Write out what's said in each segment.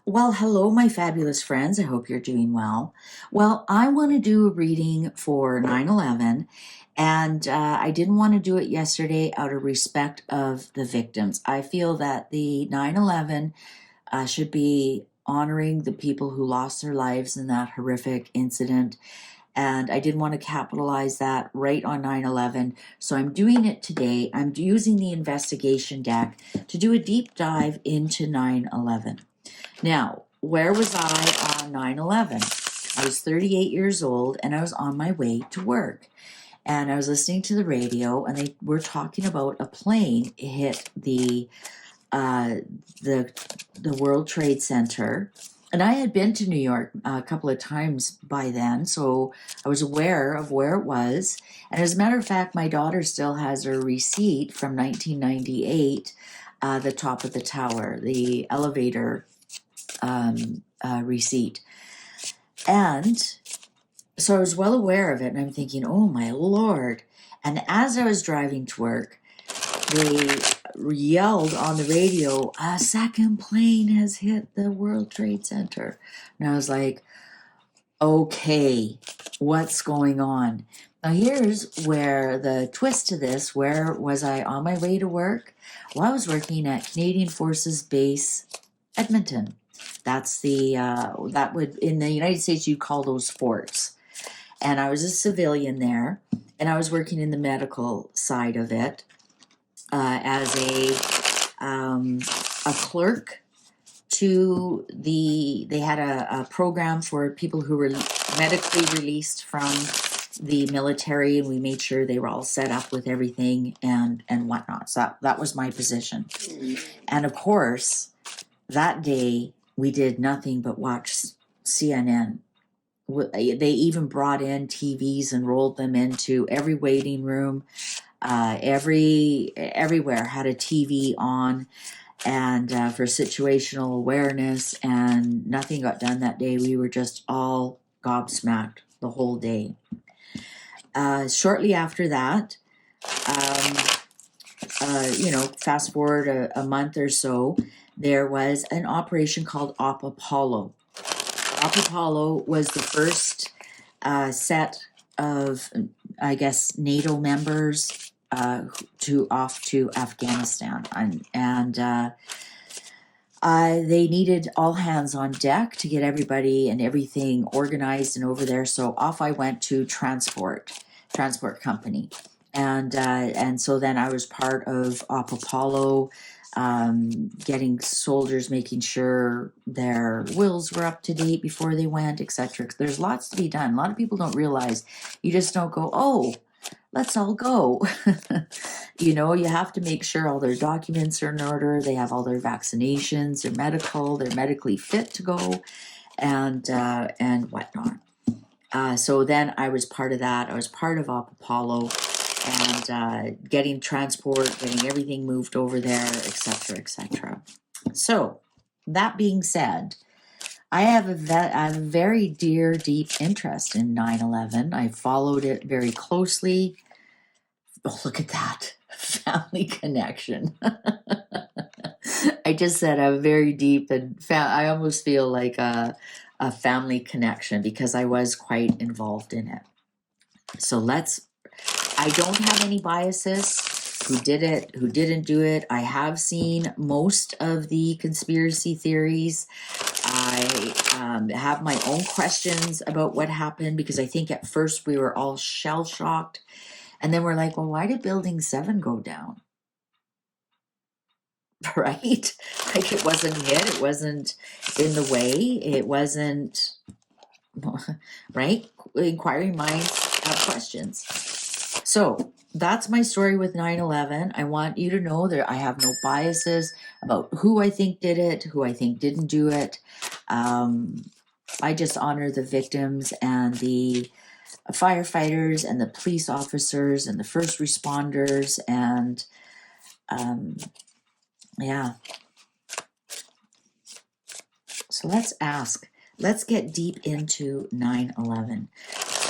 Well, hello, my fabulous friends. I hope you're doing well. Well, I want to do a reading for 9/11, and I didn't want to do it yesterday out of respect of the victims. I feel that the 9/11 should be honoring the people who lost their lives in that horrific incident. And I didn't want to capitalize that right on 9/11. So I'm doing it today. I'm using the investigation deck to do a deep dive into 9/11. Now, where was I on 9/11? I was 38 years old and I was on my way to work. And I was listening to the radio and they were talking about a plane hit uh, the the World Trade Center. And I had been to New York a couple of times by then, so I was aware of where it was. And as a matter of fact, my daughter still has her receipt from 1998, the top of the tower, the elevator receipt. And so I was well aware of it, and I'm thinking, oh my Lord. And as I was driving to work, they yelled on the radio, a second plane has hit the World Trade Center. And I was like, okay, what's going on? Now, here's where the twist to this, where was I on my way to work? Well, I was working at Canadian Forces Base, Edmonton. That's that would, in the United States, you call those forts. And I was a civilian there, and I was working in the medical side of it as a clerk to they had a program for people who were medically released from the military, and we made sure they were all set up with everything and whatnot. So that was my position. And of course, that day we did nothing but watch CNN. They even brought in TVs and rolled them into every waiting room. Everywhere had a TV on, and for situational awareness, and nothing got done that day. We were just all gobsmacked the whole day. Shortly after that, fast forward a month or so, there was an operation called Op Apollo. Op Apollo was the first set of, I guess, NATO members off to Afghanistan, and they needed all hands on deck to get everybody and everything organized and over there. So off I went to transport company, and so then I was part of Op Apollo, getting soldiers, making sure their wills were up to date before they went, etc. There's lots to be done. A lot of people don't realize. You just don't go, oh, let's all go. You have to make sure all their documents are in order. They have all their vaccinations, they're medically fit to go, and whatnot. So then I was part of that. I was part of Op Apollo, and getting transport, getting everything moved over there, etc., etc. So that being said, I have a very deep interest in 9/11. I followed it very closely. Oh, look at that. Family connection. I just said a very deep and I almost feel like a family connection because I was quite involved in it. So I don't have any biases. Who did it, who didn't do it. I have seen most of the conspiracy theories. I have my own questions about what happened because I think at first we were all shell shocked. And then we're like, well, why did Building 7 go down? Right? Like it wasn't hit. It wasn't in the way. It wasn't, right? Inquiring minds have questions. So that's my story with 9/11. I want you to know that I have no biases about who I think did it, who I think didn't do it. I just honor the victims and the firefighters and the police officers and the first responders, and yeah. So let's get deep into 9/11.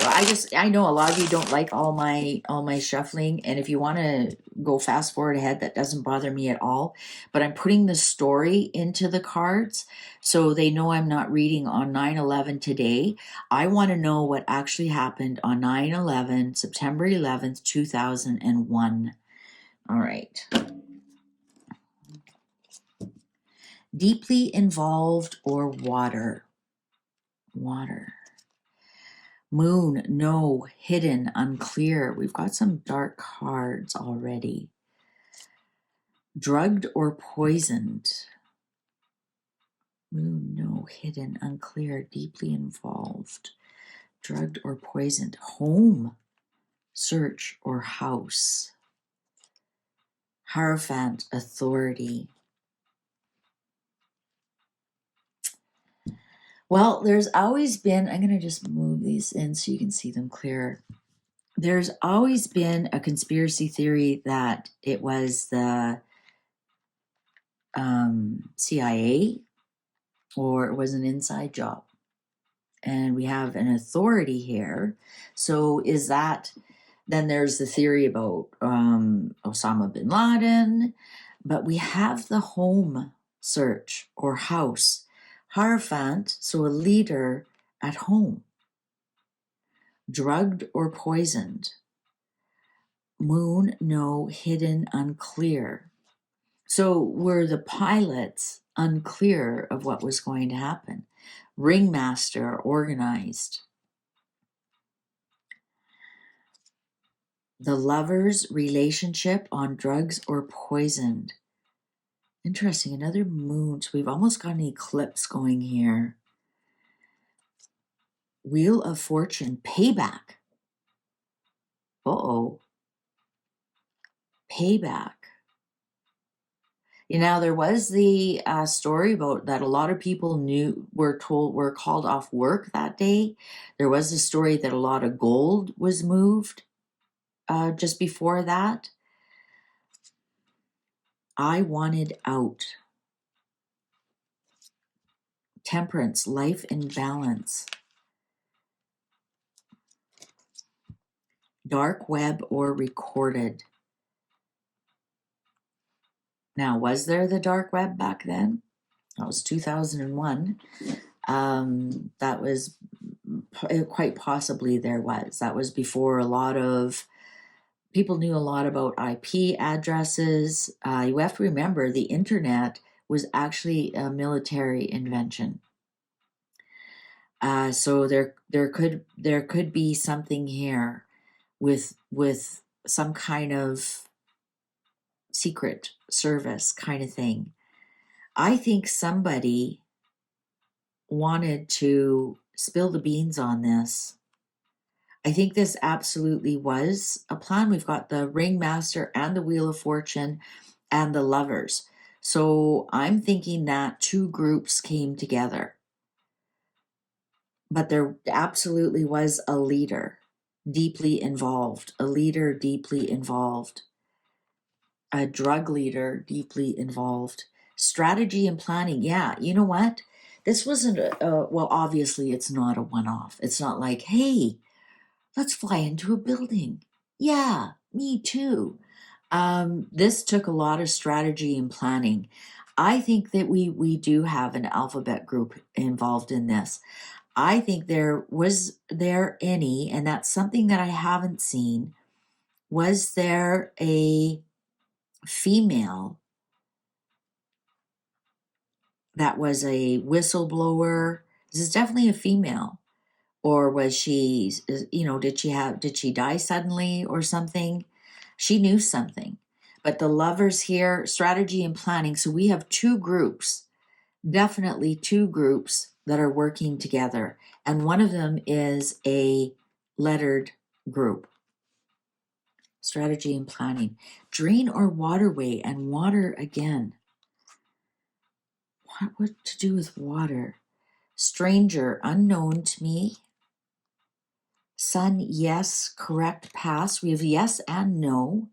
I know a lot of you don't like all my shuffling, and if you want to go fast forward ahead, that doesn't bother me at all. But I'm putting the story into the cards so they know I'm not reading on 9/11 today. I want to know what actually happened on 9/11, September 11th, 2001. All right. Deeply involved or water? Water. Moon, no, hidden, unclear. We've got some dark cards already. Drugged or poisoned? Moon, no, hidden, unclear, deeply involved. Drugged or poisoned? Home, search or house? Hierophant, authority. Well, there's always been, I'm going to just move these in so you can see them clearer. There's always been a conspiracy theory that it was the CIA or it was an inside job. And we have an authority here. So is that, then there's the theory about Osama bin Laden, but we have the home search or house. Hierophant, so a leader at home. Drugged or poisoned? Moon, no, hidden, unclear. So were the pilots unclear of what was going to happen? Ringmaster, organized. The lovers' relationship on drugs or poisoned. Interesting, another moon. So we've almost got an eclipse going here. Wheel of Fortune, payback. Uh-oh. Payback. You know, there was the story about that a lot of people were called off work that day. There was a story that a lot of gold was moved just before that. I wanted out. Temperance, life in balance. Dark web or recorded. Now, was there the dark web back then? That was 2001. That was quite possibly there was. That was before a lot of people knew a lot about IP addresses. You have to remember the internet was actually a military invention. So there could be something here with some kind of secret service kind of thing. I think somebody wanted to spill the beans on this. I think this absolutely was a plan. We've got the Ringmaster and the Wheel of Fortune and the Lovers. So I'm thinking that two groups came together. But there absolutely was a leader deeply involved, a leader deeply involved, a drug leader deeply involved. Strategy and planning. Yeah, you know what? This wasn't well, obviously it's not a one-off. It's not like, hey, let's fly into a building. Yeah, me too. This took a lot of strategy and planning. I think that we do have an alphabet group involved in this. I think was there any, and that's something that I haven't seen, was there a female that was a whistleblower? This is definitely a female. Or was she, did she die suddenly or something? She knew something. But the lovers here, strategy and planning. So we have two groups, definitely two groups that are working together. And one of them is a lettered group. Strategy and planning. Drain or waterway, and water again. What to do with water? Stranger, unknown to me. Sun, yes, correct, pass. We have yes and no.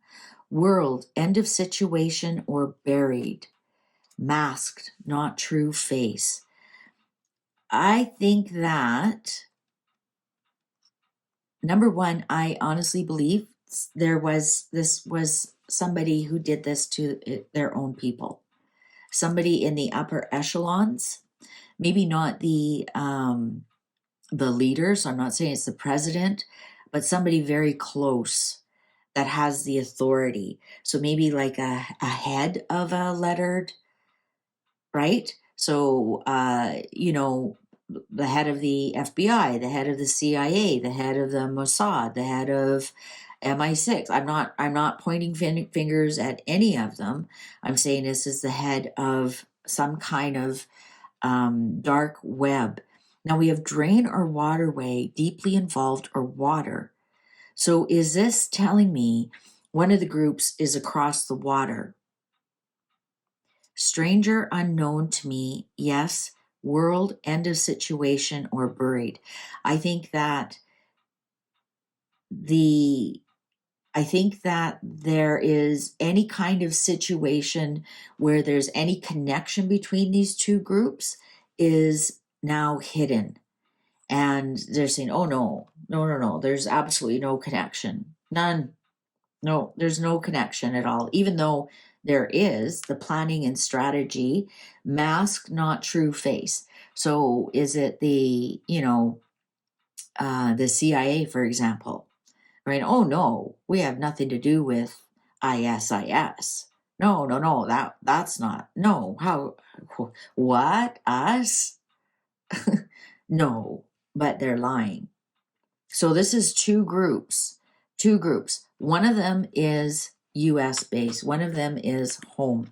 World, end of situation or buried. Masked, not true face. I think that number one, I honestly believe this was somebody who did this to their own people. Somebody in the upper echelons, maybe not the leaders. I'm not saying it's the president, but somebody very close that has the authority. So maybe like a head of a lettered, right? So, the head of the FBI, the head of the CIA, the head of the Mossad, the head of MI6. I'm not pointing fingers at any of them. I'm saying this is the head of some kind of dark web. Now we have drain or waterway, deeply involved or water. So is this telling me one of the groups is across the water? Stranger unknown to me, yes. World, end of situation, or buried. I think that there is any kind of situation where there's any connection between these two groups is now hidden. And they're saying, oh no, there's absolutely no connection. None. No, there's no connection at all. Even though there is the planning and strategy, mask, not true face. So is it the CIA, for example? Right? Oh no, we have nothing to do with ISIS. No, that's not. No, how, what, us? No, but they're lying. So this is two groups. One of them is US based. One of them is home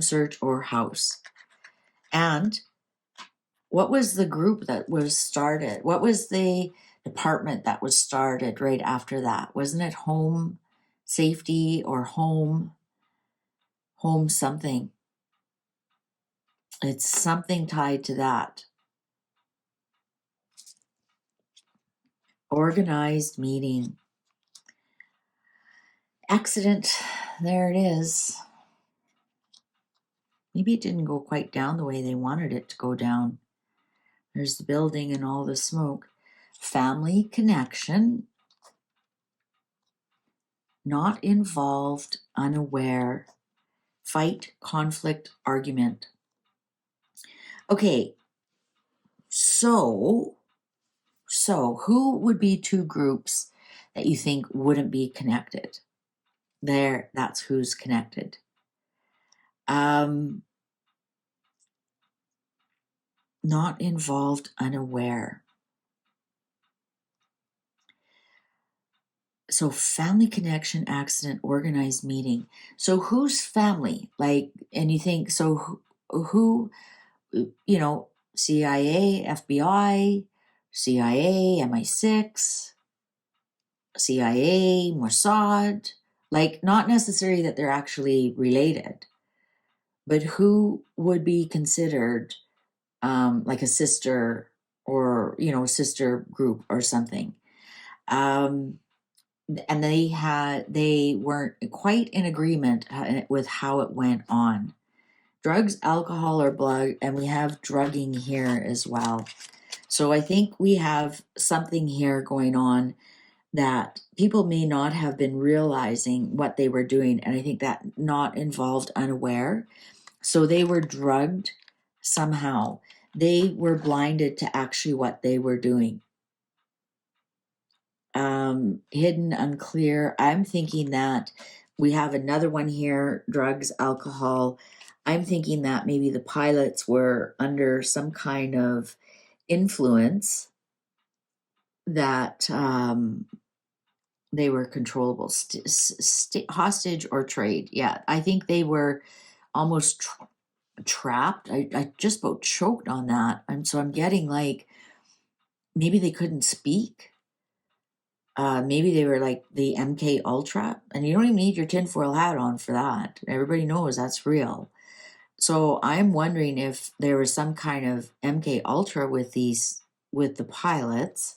search or house. And what was the group that was started? What was the department that was started right after that? Wasn't it home safety or home something? It's something tied to that. Organized meeting. Accident. There it is. Maybe it didn't go quite down the way they wanted it to go down. There's the building and all the smoke. Family connection. Not involved, unaware. Fight, conflict, argument. Okay, so who would be two groups that you think wouldn't be connected? That's who's connected. Not involved, unaware. So family connection, accident, organized meeting. So who's family? Like, and you think, so who CIA, FBI, CIA, MI6, CIA, Mossad, like not necessarily that they're actually related, but who would be considered like a sister or, a sister group or something. And they weren't quite in agreement with how it went on. Drugs, alcohol, or blood, and we have drugging here as well. So I think we have something here going on that people may not have been realizing what they were doing, and I think that not involved, unaware. So they were drugged somehow. They were blinded to actually what they were doing. Hidden, unclear. I'm thinking that we have another one here, drugs, alcohol. I'm thinking that maybe the pilots were under some kind of influence that they were controllable, hostage or trade. Yeah, I think they were almost trapped. I just about choked on that. So I'm getting like maybe they couldn't speak. Maybe they were like the MK Ultra, and you don't even need your tinfoil hat on for that. Everybody knows that's real. So I'm wondering if there was some kind of MK Ultra with the pilots,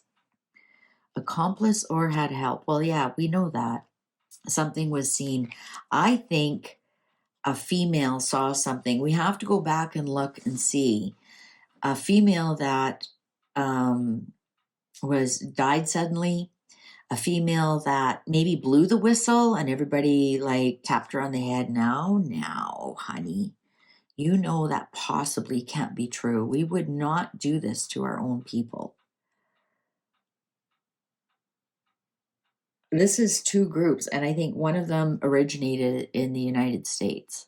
accomplice or had help. Well, yeah, we know that something was seen. I think a female saw something. We have to go back and look and see a female that died suddenly. A female that maybe blew the whistle and everybody like tapped her on the head. Now, honey, you know that possibly can't be true. We would not do this to our own people. This is two groups, and I think one of them originated in the United States.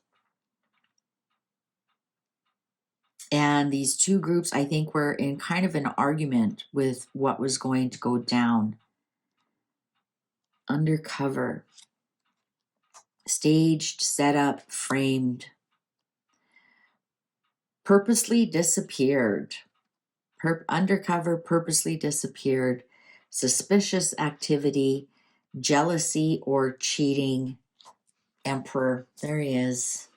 And these two groups, I think, were in kind of an argument with what was going to go down. Undercover, staged, set up, framed, purposely disappeared. Undercover, purposely disappeared, suspicious activity, jealousy or cheating. Emperor, there he is,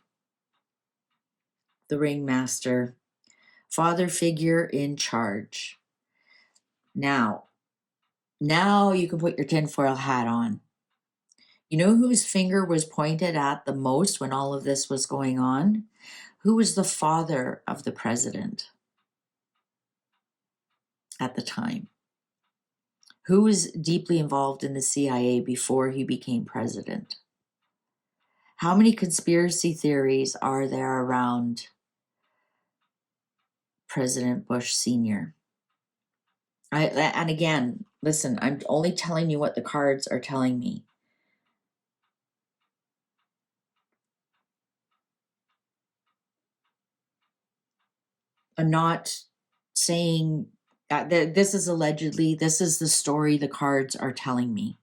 the ringmaster, father figure in charge. Now you can put your tinfoil hat on. You know whose finger was pointed at the most when all of this was going on? Who was the father of the president at the time? Who was deeply involved in the CIA before he became president? How many conspiracy theories are there around President Bush Sr.? And again, listen, I'm only telling you what the cards are telling me. I'm not saying that this is allegedly, this is the story the cards are telling me.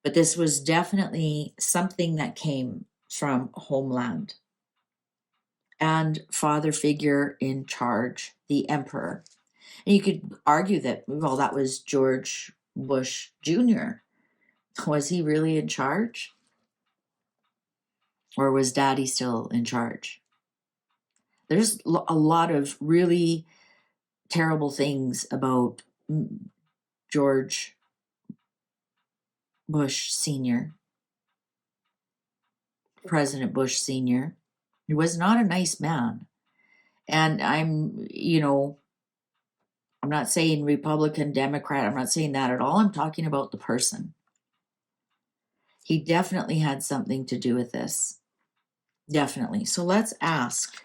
But this was definitely something that came from Homeland. And father figure in charge, the emperor. And you could argue that, well, that was George Bush Jr. Was he really in charge? Or was daddy still in charge? There's a lot of really terrible things about George Bush Sr., President Bush Sr. He was not a nice man. And I'm not saying Republican, Democrat. I'm not saying that at all. I'm talking about the person. He definitely had something to do with this. Definitely. So let's ask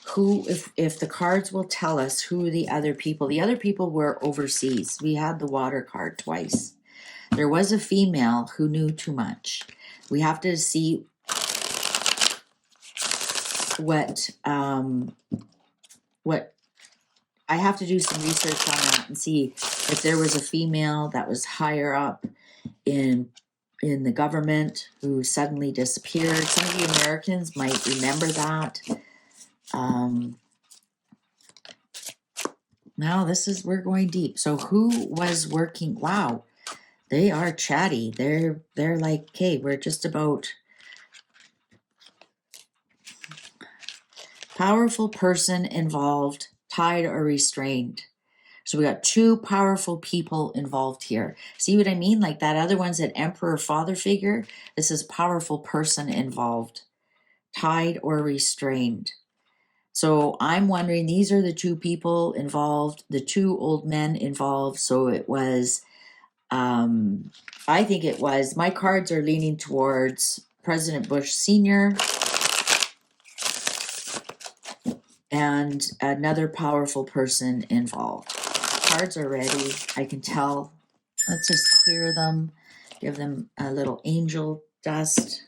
who, if the cards will tell us who the other people were overseas. We had the water card twice. There was a female who knew too much. We have to see what I have to do some research on that and see if there was a female that was higher up in the government who suddenly disappeared. Some of the Americans might remember that. Now we're going deep. So who was working? Wow, they are chatty. They're like, okay, we're just about powerful person involved, tied or restrained. So we got two powerful people involved here. See what I mean? Like that other one's an emperor father figure. This is powerful person involved, tied or restrained. So I'm wondering, these are the two people involved, the two old men involved. So it was, I think it was, my cards are leaning towards President Bush Sr. and another powerful person involved. Cards are ready. I can tell. Let's just clear them, give them a little angel dust.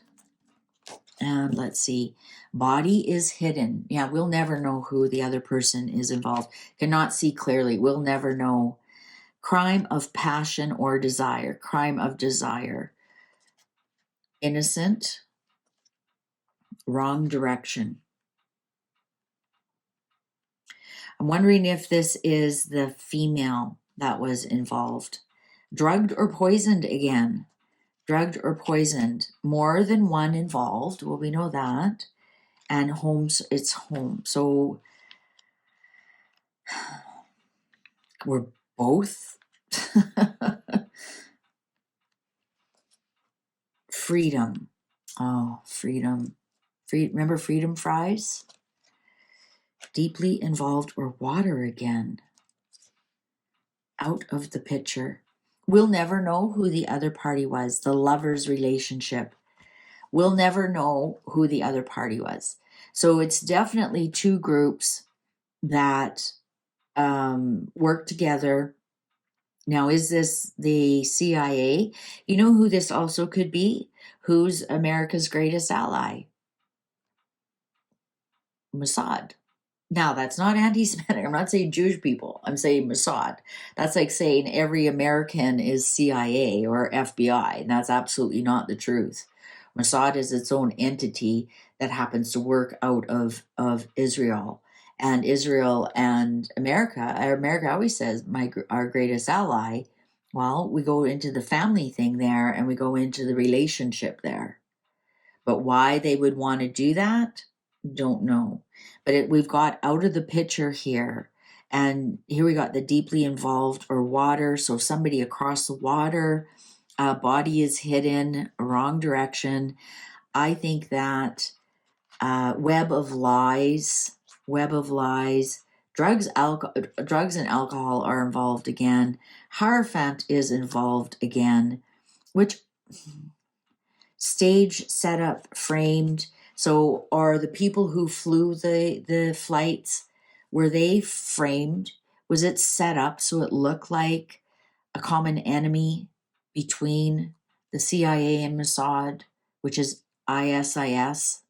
And let's see. Body is hidden. Yeah, we'll never know who the other person is involved. Cannot see clearly. We'll never know. Crime of passion or desire. Crime of desire. Innocent. Wrong direction. I'm wondering if this is the female that was involved. Drugged or poisoned again. Drugged or poisoned. More than one involved. Well, we know that. And it's home. So we're both freedom. Oh, freedom. Remember freedom fries? Deeply involved or water again. out of the picture. We'll never know who the other party was, the lover's relationship. We'll never know who the other party was. So it's definitely two groups that work together. Now, is this the CIA? You know who this also could be? Who's America's greatest ally? Mossad. Now, that's not anti-Semitic. I'm not saying Jewish people. I'm saying Mossad. That's like saying every American is CIA or FBI, and that's absolutely not the truth. Mossad is its own entity that happens to work out of Israel. And Israel and America always says our greatest ally. Well, we go into the family thing there and we go into the relationship there. But why they would want to do that, don't know. But we've got out of the picture here. And here we got the deeply involved or water. So somebody across the water, body is hidden, wrong direction. I think that web of lies, drugs and alcohol are involved again. Hierophant is involved again, which stage setup framed. So are the people who flew the flights, were they framed? Was it set up so it looked like a common enemy between the CIA and Mossad, which is ISIS,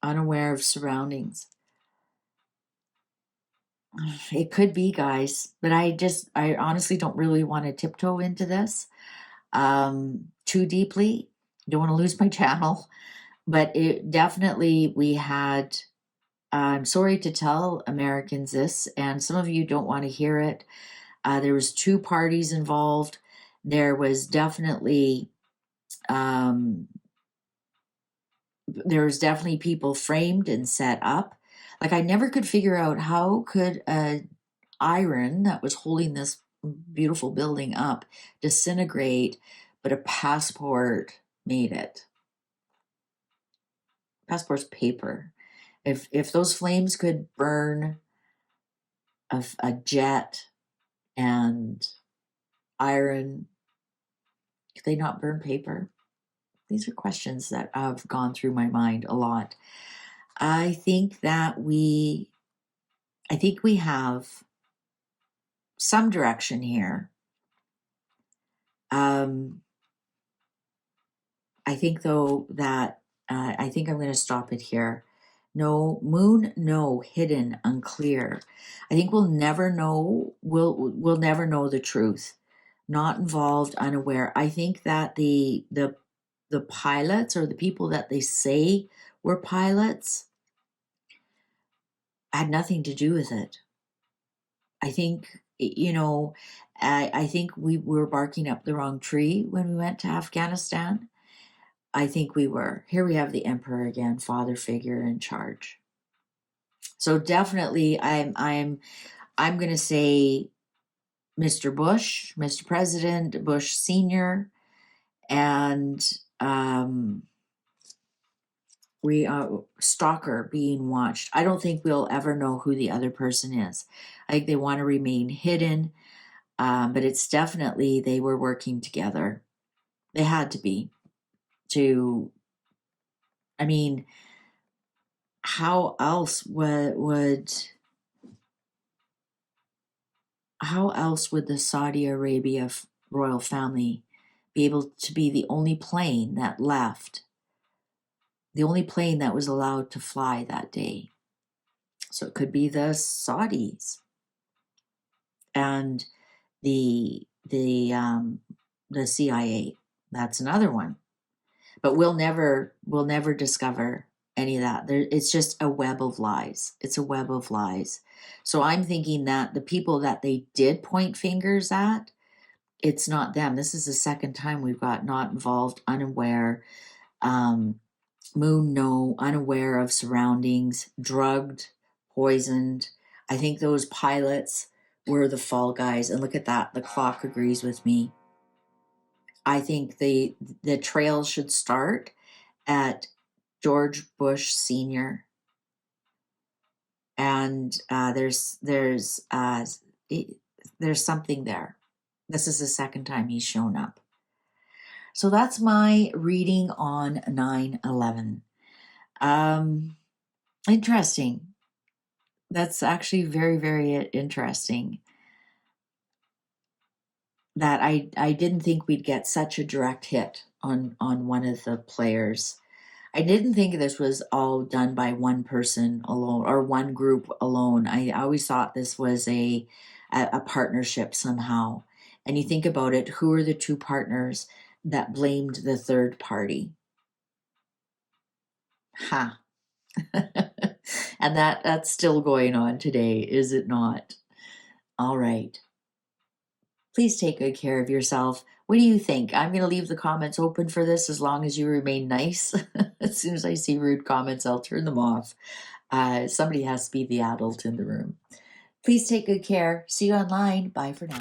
unaware of surroundings? It could be, guys, but I honestly don't really want to tiptoe into this too deeply. Don't want to lose my channel. But it definitely, we had, I'm sorry to tell Americans this, and some of you don't want to hear it. There was two parties involved. There was definitely, people framed and set up. Like, I never could figure out how could a iron that was holding this beautiful building up disintegrate, but a passport made it. Passport's paper. If those flames could burn a jet and iron, could they not burn paper? These are questions that have gone through my mind a lot. I think we have some direction here. I think though that I think I'm going to stop it here. No moon, no hidden, unclear. I think we'll never know. We'll never know the truth. Not involved, unaware. I think that the pilots or the people that they say were pilots had nothing to do with it. I think I think we were barking up the wrong tree when we went to Afghanistan. I think we were. Here we have the emperor again, father figure in charge. So definitely I'm going to say Mr. Bush, Mr. President Bush Sr., and we are stalker being watched. I don't think we'll ever know who the other person is. I think they want to remain hidden, but it's definitely they were working together. They had to be to. I mean, how else would the Saudi Arabia royal family be able to be the only plane that left, the only plane that was allowed to fly that day? So it could be the Saudis and the CIA. That's another one. But we'll never discover any of that. It's just a web of lies. It's a web of lies. So I'm thinking that the people that they did point fingers at, it's not them. This is the second time we've got not involved, unaware, moon no, unaware of surroundings, drugged, poisoned. I think those pilots were the fall guys. And look at that. The clock agrees with me. I think the trail should start at George Bush Sr. and there's something there. This is the second time he's shown up. So that's my reading on 9/11. Interesting. That's actually very, very interesting. That I didn't think we'd get such a direct hit on one of the players. I didn't think this was all done by one person alone or one group alone. I always thought this was a partnership somehow. And you think about it, who are the two partners that blamed the third party? Ha. And that's still going on today, is it not? All right. Please take good care of yourself. What do you think? I'm going to leave the comments open for this as long as you remain nice. As soon as I see rude comments, I'll turn them off. Somebody has to be the adult in the room. Please take good care. See you online. Bye for now.